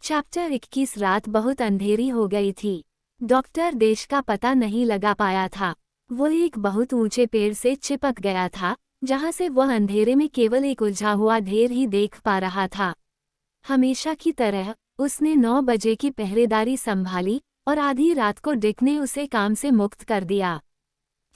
Chapter 21। रात बहुत अंधेरी हो गई थी। डॉक्टर देश का पता नहीं लगा पाया था। वो एक बहुत ऊंचे पेड़ से चिपक गया था, जहां से वह अंधेरे में केवल एक उलझा हुआ ढेर ही देख पा रहा था। हमेशा की तरह उसने 9 बजे की पहरेदारी संभाली और आधी रात को डिक ने उसे काम से मुक्त कर दिया।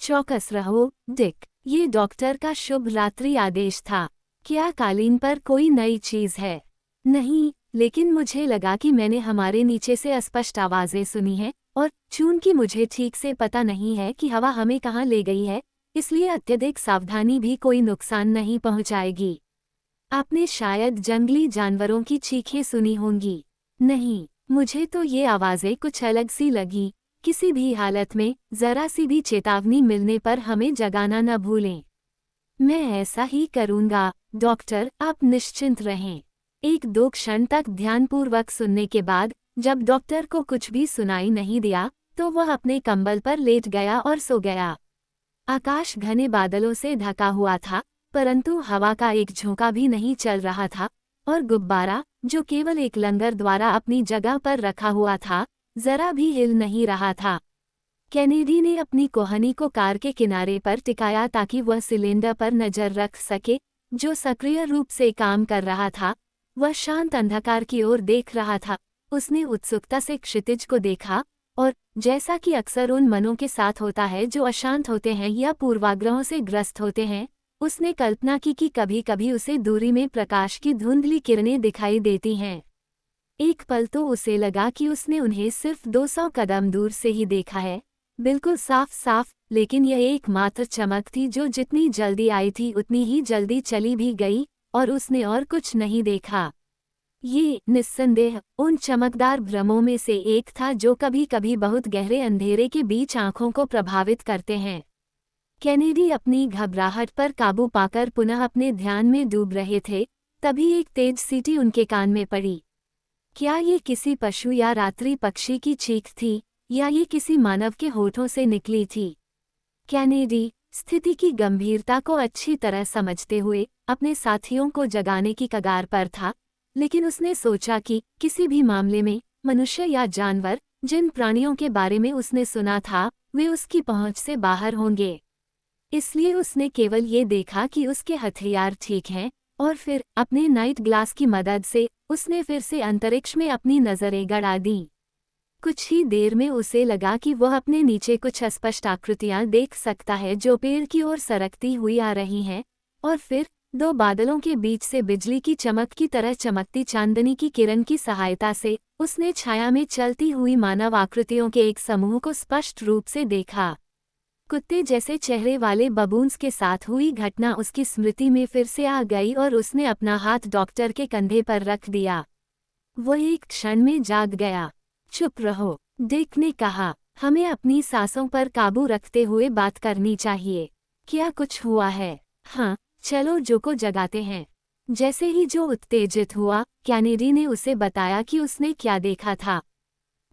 चौकस रहो, डिक, ये डॉक्टर का शुभ रात्रि आदेश था। क्या कालीन पर कोई नई चीज है? नहीं, लेकिन मुझे लगा कि मैंने हमारे नीचे से अस्पष्ट आवाजें सुनी हैं, और चूंकि मुझे ठीक से पता नहीं है कि हवा हमें कहाँ ले गई है, इसलिए अत्यधिक सावधानी भी कोई नुकसान नहीं पहुंचाएगी। आपने शायद जंगली जानवरों की चीखें सुनी होंगी। नहीं, मुझे तो ये आवाजें कुछ अलग सी लगी। किसी भी हालत में जरा सी भी चेतावनी मिलने पर हमें जगाना न भूलें। मैं ऐसा ही करूंगा, डॉक्टर, आप निश्चिंत रहें। 1-2 क्षण तक ध्यानपूर्वक सुनने के बाद जब डॉक्टर को कुछ भी सुनाई नहीं दिया, तो वह अपने कंबल पर लेट गया और सो गया। आकाश घने बादलों से ढका हुआ था, परंतु हवा का एक झोंका भी नहीं चल रहा था, और गुब्बारा, जो केवल एक लंगर द्वारा अपनी जगह पर रखा हुआ था, जरा भी हिल नहीं रहा था। कैनेडी ने अपनी कोहनी को कार के किनारे पर टिकाया ताकि वह सिलेंडर पर नजर रख सके, जो सक्रिय रूप से काम कर रहा था। वह शांत अंधकार की ओर देख रहा था। उसने उत्सुकता से क्षितिज को देखा, और जैसा कि अक्सर उन मनों के साथ होता है जो अशांत होते हैं या पूर्वाग्रहों से ग्रस्त होते हैं, उसने कल्पना की कि कभी कभी उसे दूरी में प्रकाश की धुंधली किरणें दिखाई देती हैं। एक पल तो उसे लगा कि उसने उन्हें सिर्फ 200 कदम दूर से ही देखा है, बिल्कुल साफ साफ, लेकिन यह एकमात्र चमक थी जो जितनी जल्दी आई थी उतनी ही जल्दी चली भी गई, और उसने और कुछ नहीं देखा। ये निस्संदेह उन चमकदार भ्रमों में से एक था जो कभी कभी बहुत गहरे अंधेरे के बीच आंखों को प्रभावित करते हैं। कैनेडी अपनी घबराहट पर काबू पाकर पुनः अपने ध्यान में डूब रहे थे, तभी एक तेज सीटी उनके कान में पड़ी। क्या ये किसी पशु या रात्रि पक्षी की चीख थी, या ये किसी मानव के होठों से निकली थी? कैनेडी, स्थिति की गंभीरता को अच्छी तरह समझते हुए, अपने साथियों को जगाने की कगार पर था, लेकिन उसने सोचा कि किसी भी मामले में मनुष्य या जानवर, जिन प्राणियों के बारे में उसने सुना था, वे उसकी पहुंच से बाहर होंगे। इसलिए उसने केवल ये देखा कि उसके हथियार ठीक हैं, और फिर अपने नाइट ग्लास की मदद से उसने फिर से अंतरिक्ष में अपनी नजरें गड़ा दीं। कुछ ही देर में उसे लगा कि वह अपने नीचे कुछ अस्पष्ट आकृतियां देख सकता है जो पेड़ की ओर सरकती हुई आ रही हैं, और फिर 2 बादलों के बीच से बिजली की चमक की तरह चमकती चांदनी की किरण की सहायता से उसने छाया में चलती हुई मानव आकृतियों के एक समूह को स्पष्ट रूप से देखा। कुत्ते जैसे चेहरे वाले बबून्स के साथ हुई घटना उसकी स्मृति में फिर से आ गई, और उसने अपना हाथ डॉक्टर के कंधे पर रख दिया। वह एक क्षण में जाग गया। चुप रहो, डिक ने कहा, हमें अपनी सांसों पर काबू रखते हुए बात करनी चाहिए। क्या कुछ हुआ है? हाँ, चलो जो को जगाते हैं। जैसे ही जो उत्तेजित हुआ, कैनेडी ने उसे बताया कि उसने क्या देखा था।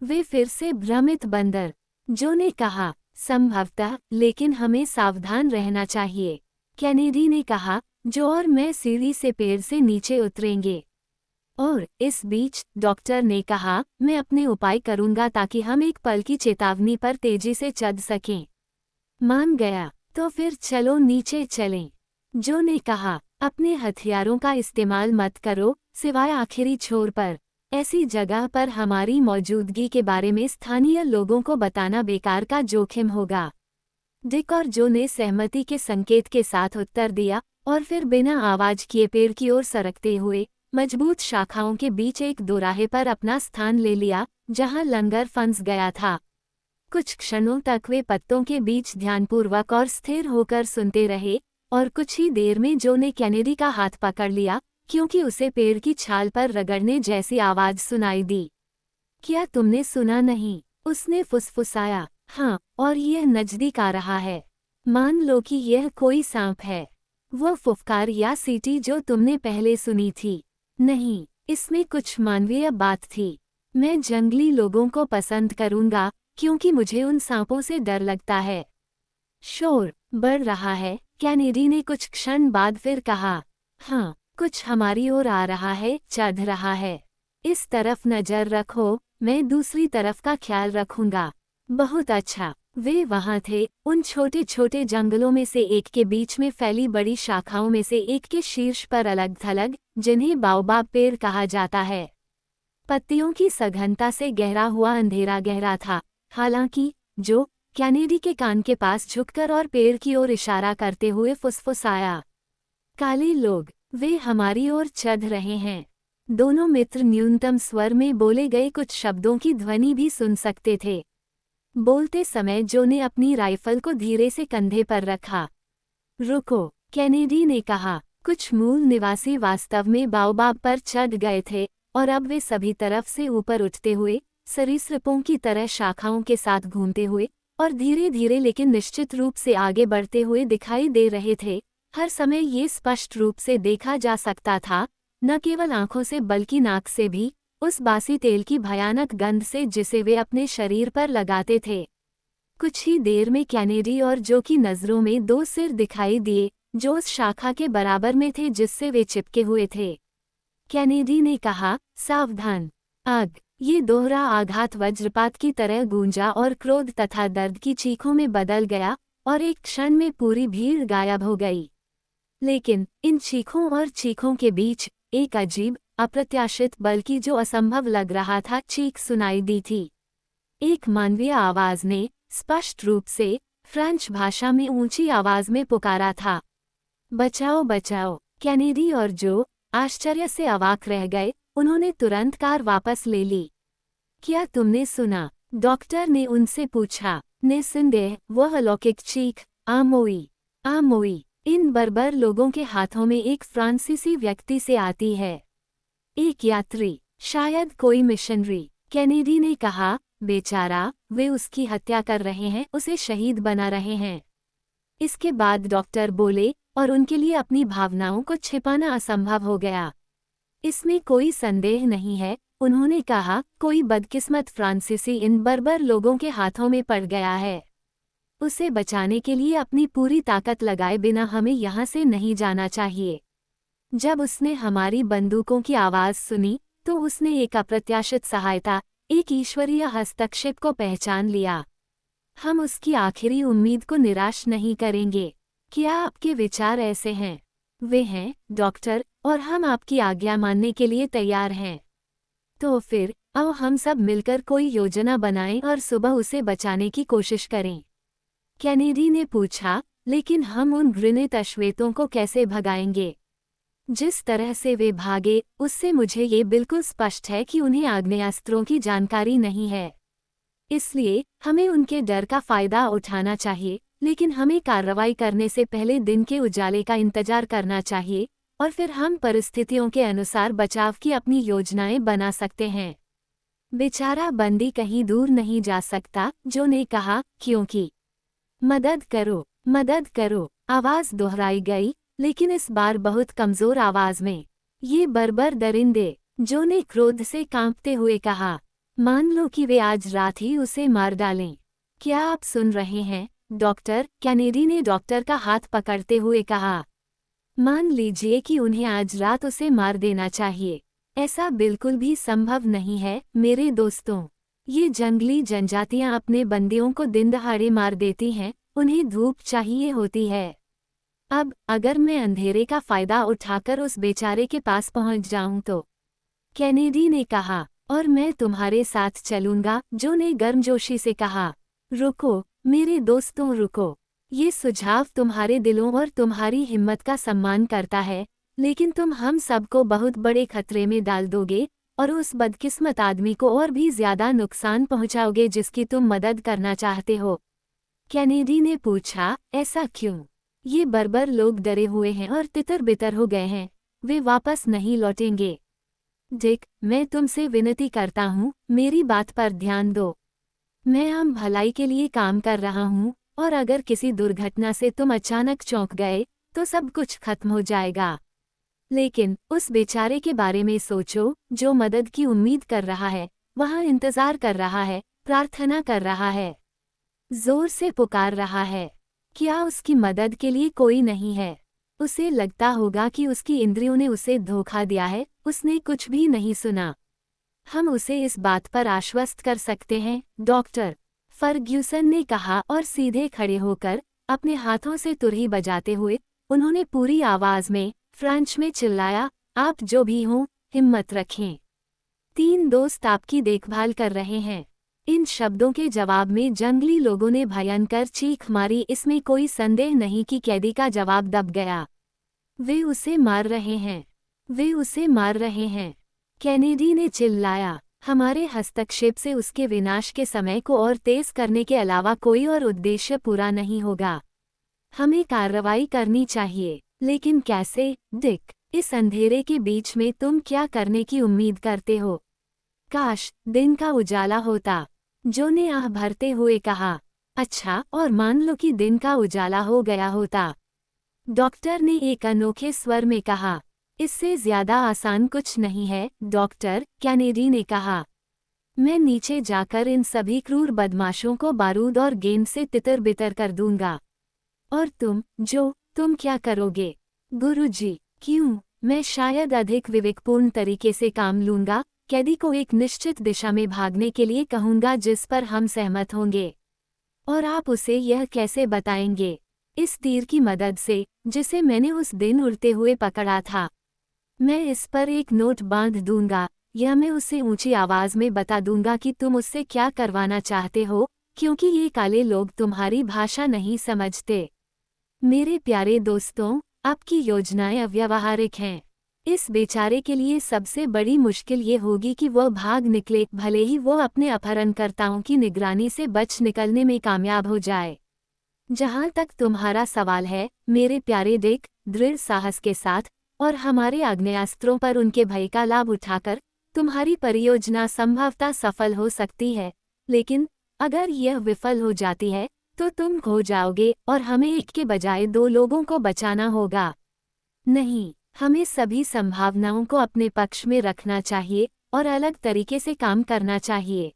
वे फिर से भ्रमित बंदर, जो ने कहा, संभवतः, लेकिन हमें सावधान रहना चाहिए। कैनेडी ने कहा, जो और मैं सीढ़ी से पेड़ से नीचे उतरेंगे। और इस बीच डॉक्टर ने कहा, मैं अपने उपाय करूंगा ताकि हम एक पल की चेतावनी पर तेजी से चढ़ सकें। मान गया, तो फिर चलो नीचे चलें। जो ने कहा, अपने हथियारों का इस्तेमाल मत करो, सिवाय आखिरी छोर पर। ऐसी जगह पर हमारी मौजूदगी के बारे में स्थानीय लोगों को बताना बेकार का जोखिम होगा। डिक और जो ने सहमति के संकेत के साथ उत्तर दिया, और फिर बिना आवाज किए पेड़ की ओर सरकते हुए मजबूत शाखाओं के बीच एक दोराहे पर अपना स्थान ले लिया, जहां लंगर फंस गया था। कुछ क्षणों तक वे पत्तों के बीच ध्यानपूर्वक और स्थिर होकर सुनते रहे, और कुछ ही देर में जो ने कैनेडी का हाथ पकड़ लिया, क्योंकि उसे पेड़ की छाल पर रगड़ने जैसी आवाज सुनाई दी। क्या तुमने सुना नहीं? उसने फुसफुसाया। हाँ, और यह नजदीक आ रहा है। मान लो कि यह कोई सांप है। वह फुफकार या सीटी जो तुमने पहले सुनी थी। नहीं, इसमें कुछ मानवीय बात थी। मैं जंगली लोगों को पसंद करूंगा, क्योंकि मुझे उन सांपों से डर लगता है। शोर बढ़ रहा है, कैनेडी ने कुछ क्षण बाद फिर कहा। हाँ, कुछ हमारी ओर आ रहा है, चढ़ रहा है। इस तरफ नजर रखो, मैं दूसरी तरफ का ख्याल रखूंगा। बहुत अच्छा। वे वहां थे, उन छोटे छोटे जंगलों में से एक के बीच में फैली बड़ी शाखाओं में से एक के शीर्ष पर अलग थलग, जिन्हें बाओबाब पेड़ कहा जाता है। पत्तियों की सघनता से गहरा हुआ अंधेरा गहरा था। हालांकि जो कैनेडी के कान के पास झुककर और पेड़ की ओर इशारा करते हुए फुसफुसाया, काले लोग, वे हमारी ओर चढ़ रहे हैं। दोनों मित्र न्यूनतम स्वर में बोले गए कुछ शब्दों की ध्वनि भी सुन सकते थे। बोलते समय जो ने अपनी राइफल को धीरे से कंधे पर रखा। रुको, कैनेडी ने कहा। कुछ मूल निवासी वास्तव में बाओबाब पर चढ़ गए थे और अब वे सभी तरफ से ऊपर उठते हुए, सरीसृपों की तरह शाखाओं के साथ घूमते हुए और धीरे धीरे लेकिन निश्चित रूप से आगे बढ़ते हुए दिखाई दे रहे थे। हर समय ये स्पष्ट रूप से देखा जा सकता था, न केवल आंखों से बल्कि नाक से भी, उस बासी तेल की भयानक गंध से जिसे वे अपने शरीर पर लगाते थे। कुछ ही देर में कैनेडी और जो की नजरों में दो सिर दिखाई दिए, जो उस शाखा के बराबर में थे जिससे वे चिपके हुए थे। कैनेडी ने कहा, सावधान। आग। ये दोहरा आघात वज्रपात की तरह गूंजा और क्रोध तथा दर्द की चीखों में बदल गया और एक क्षण में पूरी भीड़ गायब हो गई। लेकिन इन चीखों और चीखों के बीच एक अजीब, अप्रत्याशित बल्कि जो असंभव लग रहा था चीख सुनाई दी थी। एक मानवीय आवाज ने स्पष्ट रूप से फ्रेंच भाषा में ऊंची आवाज में पुकारा था, बचाओ बचाओ। कैनेडी और जो आश्चर्य से अवाक रह गए, उन्होंने तुरंत कार वापस ले ली। क्या तुमने सुना? डॉक्टर ने उनसे पूछा। निस्संदेह वह अलौकिक चीख, आमोई आमोई, इन बर्बर लोगों के हाथों में एक फ्रांसीसी व्यक्ति से आती है। एक यात्री, शायद कोई मिशनरी। कैनेडी ने कहा, बेचारा, वे उसकी हत्या कर रहे हैं, उसे शहीद बना रहे हैं। इसके बाद डॉक्टर बोले, और उनके लिए अपनी भावनाओं को छिपाना असंभव हो गया। इसमें कोई संदेह नहीं है, उन्होंने कहा, कोई बदकिस्मत फ्रांसीसी इन बर्बर लोगों के हाथों में पड़ गया है। उसे बचाने के लिए अपनी पूरी ताकत लगाए बिना हमें यहाँ से नहीं जाना चाहिए। जब उसने हमारी बंदूकों की आवाज़ सुनी, तो उसने एक अप्रत्याशित सहायता, एक ईश्वरीय हस्तक्षेप को पहचान लिया। हम उसकी आखिरी उम्मीद को निराश नहीं करेंगे। क्या आपके विचार ऐसे हैं? वे हैं, डॉक्टर, और हम आपकी आज्ञा मानने के लिए तैयार हैं। तो फिर आओ हम सब मिलकर कोई योजना बनाएं और सुबह उसे बचाने की कोशिश करें। कैनेडी ने पूछा, लेकिन हम उन घृणित अश्वेतों को कैसे भगाएंगे? जिस तरह से वे भागे, उससे मुझे ये बिल्कुल स्पष्ट है कि उन्हें आग्नेयास्त्रों की जानकारी नहीं है। इसलिए हमें उनके डर का फायदा उठाना चाहिए, लेकिन हमें कार्रवाई करने से पहले दिन के उजाले का इंतजार करना चाहिए, और फिर हम परिस्थितियों के अनुसार बचाव की अपनी योजनाएं बना सकते हैं। बेचारा बंदी कहीं दूर नहीं जा सकता, जो ने कहा, क्योंकि मदद करो, मदद करो। आवाज दोहराई गई, लेकिन इस बार बहुत कमजोर आवाज में। ये बर्बर दरिंदे, जो ने क्रोध से कांपते हुए कहा, मान लो कि वे आज रात ही उसे मार डालें। क्या आप सुन रहे हैं, डॉक्टर? कैनेडी ने डॉक्टर का हाथ पकड़ते हुए कहा, मान लीजिए कि उन्हें आज रात उसे मार देना चाहिए। ऐसा बिल्कुल भी संभव नहीं है, मेरे दोस्तों। ये जंगली जनजातियां अपने बंदियों को दिन दहाड़े मार देती हैं, उन्हें धूप चाहिए होती है। अब अगर मैं अंधेरे का फायदा उठाकर उस बेचारे के पास पहुंच जाऊं तो? कैनेडी ने कहा, और मैं तुम्हारे साथ चलूंगा, जो ने गर्मजोशी से कहा। रुको, मेरे दोस्तों, रुको। ये सुझाव तुम्हारे दिलों और तुम्हारी हिम्मत का सम्मान करता है, लेकिन तुम हम सबको बहुत बड़े खतरे में डाल दोगे और उस बदकिस्मत आदमी को और भी ज्यादा नुकसान पहुंचाओगे जिसकी तुम मदद करना चाहते हो। कैनेडी ने पूछा, ऐसा क्यों? ये बर्बर लोग डरे हुए हैं और तितर बितर हो गए हैं, वे वापस नहीं लौटेंगे। डिक, मैं तुमसे विनती करता हूँ, मेरी बात पर ध्यान दो। मैं आम भलाई के लिए काम कर रहा हूँ, और अगर किसी दुर्घटना से तुम अचानक चौंक गए, तो सब कुछ खत्म हो जाएगा। लेकिन उस बेचारे के बारे में सोचो, जो मदद की उम्मीद कर रहा है, वहाँ इंतजार कर रहा है, प्रार्थना कर रहा है, जोर से पुकार रहा है। क्या उसकी मदद के लिए कोई नहीं है? उसे लगता होगा कि उसकी इंद्रियों ने उसे धोखा दिया है, उसने कुछ भी नहीं सुना। हम उसे इस बात पर आश्वस्त कर सकते हैं, डॉक्टर, फर्ग्यूसन ने कहा और सीधे खड़े होकर अपने हाथों से तुरही बजाते हुए उन्होंने पूरी आवाज में फ्रेंच में चिल्लाया, आप जो भी हों, हिम्मत रखें। 3 दोस्त आपकी देखभाल कर रहे हैं। इन शब्दों के जवाब में जंगली लोगों ने भयंकर चीख मारी। इसमें कोई संदेह नहीं कि कैदी का जवाब दब गया। वे उसे मार रहे हैं, वे उसे मार रहे हैं, कैनेडी ने चिल्लाया। हमारे हस्तक्षेप से उसके विनाश के समय को और तेज करने के अलावा कोई और उद्देश्य पूरा नहीं होगा। हमें कार्रवाई करनी चाहिए, लेकिन कैसे? डिक, इस अंधेरे के बीच में तुम क्या करने की उम्मीद करते हो? काश दिन का उजाला होता, जो ने आह भरते हुए कहा। अच्छा, और मान लो कि दिन का उजाला हो गया होता, डॉक्टर ने एक अनोखे स्वर में कहा। इससे ज्यादा आसान कुछ नहीं है, डॉक्टर, कैनेडी ने कहा। मैं नीचे जाकर इन सभी क्रूर बदमाशों को बारूद और गेंद से तितर बितर कर दूंगा। और तुम क्या करोगे? गुरुजी, क्यों? मैं शायद अधिक विवेकपूर्ण तरीके से काम लूंगा। कैदी को एक निश्चित दिशा में भागने के लिए कहूंगा जिस पर हम सहमत होंगे। और आप उसे यह कैसे बताएंगे? इस तीर की मदद से, जिसे मैंने उस दिन उड़ते हुए पकड़ा था। मैं इस पर एक नोट बांध दूंगा, या मैं उसे ऊंची आवाज में बता दूंगा कि तुम उससे क्या करवाना चाहते हो, क्योंकि ये काले लोग तुम्हारी भाषा नहीं समझते। मेरे प्यारे दोस्तों, आपकी योजनाएं अव्यावहारिक हैं। इस बेचारे के लिए सबसे बड़ी मुश्किल ये होगी कि वह भाग निकले, भले ही वो अपने अपहरणकर्ताओं की निगरानी से बच निकलने में कामयाब हो जाए। जहां तक तुम्हारा सवाल है, मेरे प्यारे डिक, दृढ़ साहस के साथ और हमारे आग्नेयास्त्रों पर उनके भय का लाभ उठाकर तुम्हारी परियोजना संभवतः सफल हो सकती है, लेकिन अगर यह विफल हो जाती है तो तुम खो जाओगे और हमें एक के बजाय 2 लोगों को बचाना होगा। नहीं, हमें सभी संभावनाओं को अपने पक्ष में रखना चाहिए और अलग तरीके से काम करना चाहिए।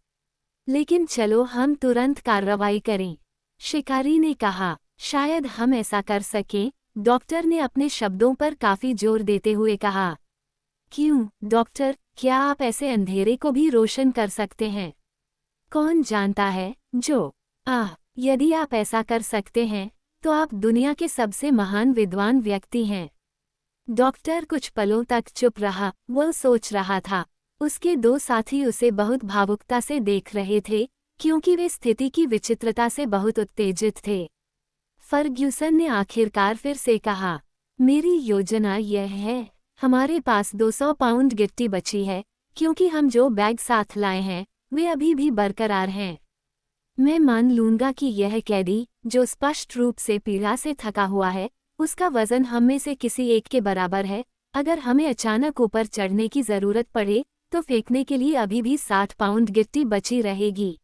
लेकिन चलो हम तुरंत कार्रवाई करें, शिकारी ने कहा। शायद हम ऐसा कर सकें, डॉक्टर ने अपने शब्दों पर काफी जोर देते हुए कहा। क्यों, डॉक्टर, क्या आप ऐसे अंधेरे को भी रोशन कर सकते हैं? कौन जानता है, यदि आप ऐसा कर सकते हैं, तो आप दुनिया के सबसे महान विद्वान व्यक्ति हैं। डॉक्टर कुछ पलों तक चुप रहा। वह सोच रहा था। उसके 2 साथी उसे बहुत भावुकता से देख रहे थे, क्योंकि वे स्थिति की विचित्रता से बहुत उत्तेजित थे। फर्ग्यूसन ने आखिरकार फिर से कहा, मेरी योजना यह है, हमारे पास 200 पाउंड गिट्टी बची है, क्योंकि हम जो बैग साथ लाए हैं, वे अभी भी बरकरार हैं। मैं मान लूंगा कि यह कैदी, जो स्पष्ट रूप से पीड़ा से थका हुआ है, उसका वजन हम में से किसी एक के बराबर है। अगर हमें अचानक ऊपर चढ़ने की जरूरत पड़े, तो फेंकने के लिए अभी भी 60 पाउंड गिट्टी बची रहेगी।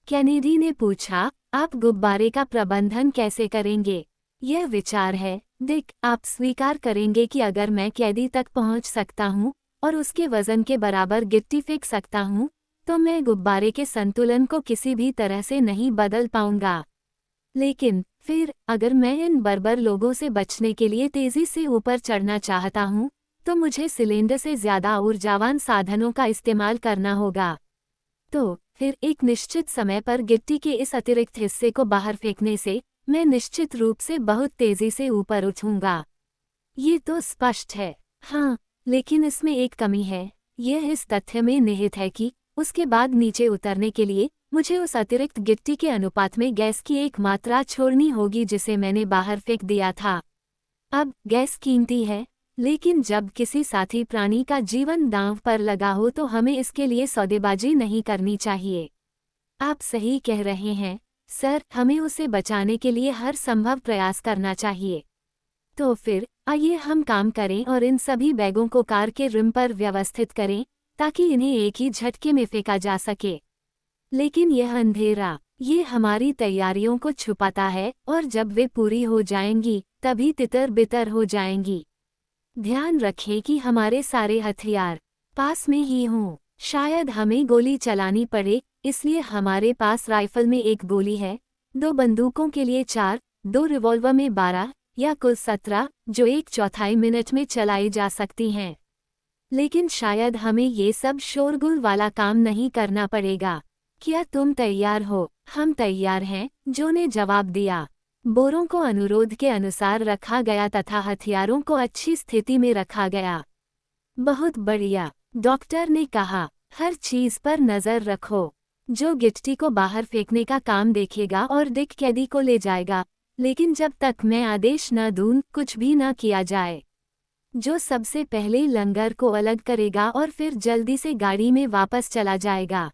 कैनेडी ने पूछा, आप गुब्बारे का प्रबंधन कैसे करेंगे? यह विचार है, डिक, आप स्वीकार करेंगे कि अगर मैं कैदी तक पहुंच सकता हूं और उसके वजन के बराबर गिट्टी फेंक सकता हूं, तो मैं गुब्बारे के संतुलन को किसी भी तरह से नहीं बदल पाऊंगा। लेकिन फिर अगर मैं इन बर्बर लोगों से बचने के लिए तेजी से ऊपर चढ़ना चाहता हूं, तो मुझे सिलेंडर से ज्यादा ऊर्जावान साधनों का इस्तेमाल करना होगा। तो फिर एक निश्चित समय पर गिट्टी के इस अतिरिक्त हिस्से को बाहर फेंकने से मैं निश्चित रूप से बहुत तेजी से ऊपर उठूंगा। ये तो स्पष्ट है। हाँ, लेकिन इसमें एक कमी है। यह इस तथ्य में निहित है कि उसके बाद नीचे उतरने के लिए मुझे उस अतिरिक्त गिट्टी के अनुपात में गैस की एक मात्रा छोड़नी होगी जिसे मैंने बाहर फेंक दिया था। अब गैस कीमती है, लेकिन जब किसी साथी प्राणी का जीवन दांव पर लगा हो तो हमें इसके लिए सौदेबाजी नहीं करनी चाहिए। आप सही कह रहे हैं, सर, हमें उसे बचाने के लिए हर संभव प्रयास करना चाहिए। तो फिर आइए हम काम करें और इन सभी बैगों को कार के रिम पर व्यवस्थित करें, ताकि इन्हें एक ही झटके में फेंका जा सके। लेकिन यह अंधेरा, ये हमारी तैयारियों को छुपाता है, और जब वे पूरी हो जाएंगी, तभी तितर बितर हो जाएंगी। ध्यान रखें कि हमारे सारे हथियार पास में ही हों। शायद हमें गोली चलानी पड़े, इसलिए हमारे पास राइफल में 1 गोली है, 2 बंदूकों के लिए 4, 2 रिवॉल्वर में 12, या कुल 17, जो 1/4 मिनट में चलाई जा सकती हैं। लेकिन शायद हमें ये सब शोरगुल वाला काम नहीं करना पड़ेगा। क्या तुम तैयार हो? हम तैयार हैं, जो ने जवाब दिया। बोरों को अनुरोध के अनुसार रखा गया तथा हथियारों को अच्छी स्थिति में रखा गया। बहुत बढ़िया, डॉक्टर ने कहा। हर चीज पर नजर रखो। जो गिट्टी को बाहर फेंकने का काम देखेगा और डिक कैदी को ले जाएगा, लेकिन जब तक मैं आदेश न दूं कुछ भी न किया जाए। जो सबसे पहले लंगर को अलग करेगा और फिर जल्दी से गाड़ी में वापस चला जाएगा।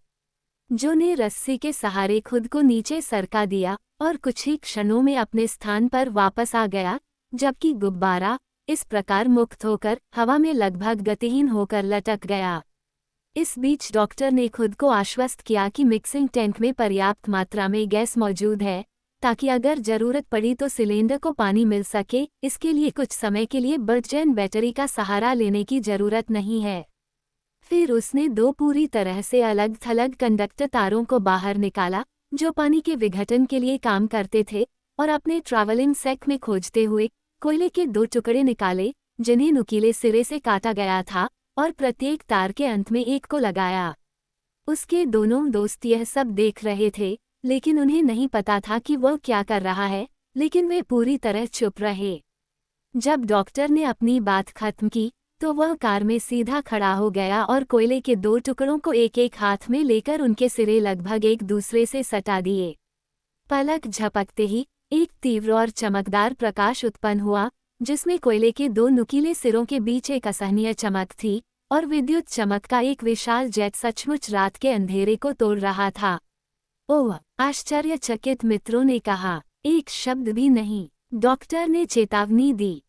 जो ने रस्सी के सहारे खुद को नीचे सरका दिया और कुछ ही क्षणों में अपने स्थान पर वापस आ गया, जबकि गुब्बारा इस प्रकार मुक्त होकर हवा में लगभग गतिहीन होकर लटक गया। इस बीच डॉक्टर ने खुद को आश्वस्त किया कि मिक्सिंग टैंक में पर्याप्त मात्रा में गैस मौजूद है, ताकि अगर जरूरत पड़ी तो सिलेंडर को पानी मिल सके। इसके लिए कुछ समय के लिए बर्जन बैटरी का सहारा लेने की जरूरत नहीं है। फिर उसने 2 पूरी तरह से अलग थलग कंडक्टर तारों को बाहर निकाला, जो पानी के विघटन के लिए काम करते थे, और अपने ट्रैवलिंग सैक में खोजते हुए कोयले के 2 टुकड़े निकाले, जिन्हें नुकीले सिरे से काटा गया था, और प्रत्येक तार के अंत में एक को लगाया। उसके दोनों दोस्त यह सब देख रहे थे, लेकिन उन्हें नहीं पता था कि वह क्या कर रहा है, लेकिन वे पूरी तरह चुप रहे। जब डॉक्टर ने अपनी बात खत्म की, तो वह कार में सीधा खड़ा हो गया और कोयले के 2 टुकड़ों को एक एक हाथ में लेकर उनके सिरे लगभग एक दूसरे से सटा दिए। पलक झपकते ही एक तीव्र और चमकदार प्रकाश उत्पन्न हुआ, जिसमें कोयले के 2 नुकीले सिरों के बीच एक असहनीय चमक थी, और विद्युत चमक का एक विशाल जेट सचमुच रात के अंधेरे को तोड़ रहा था। ओह! आश्चर्यचकित मित्रों ने कहा। एक शब्द भी नहीं, डॉक्टर ने चेतावनी दी।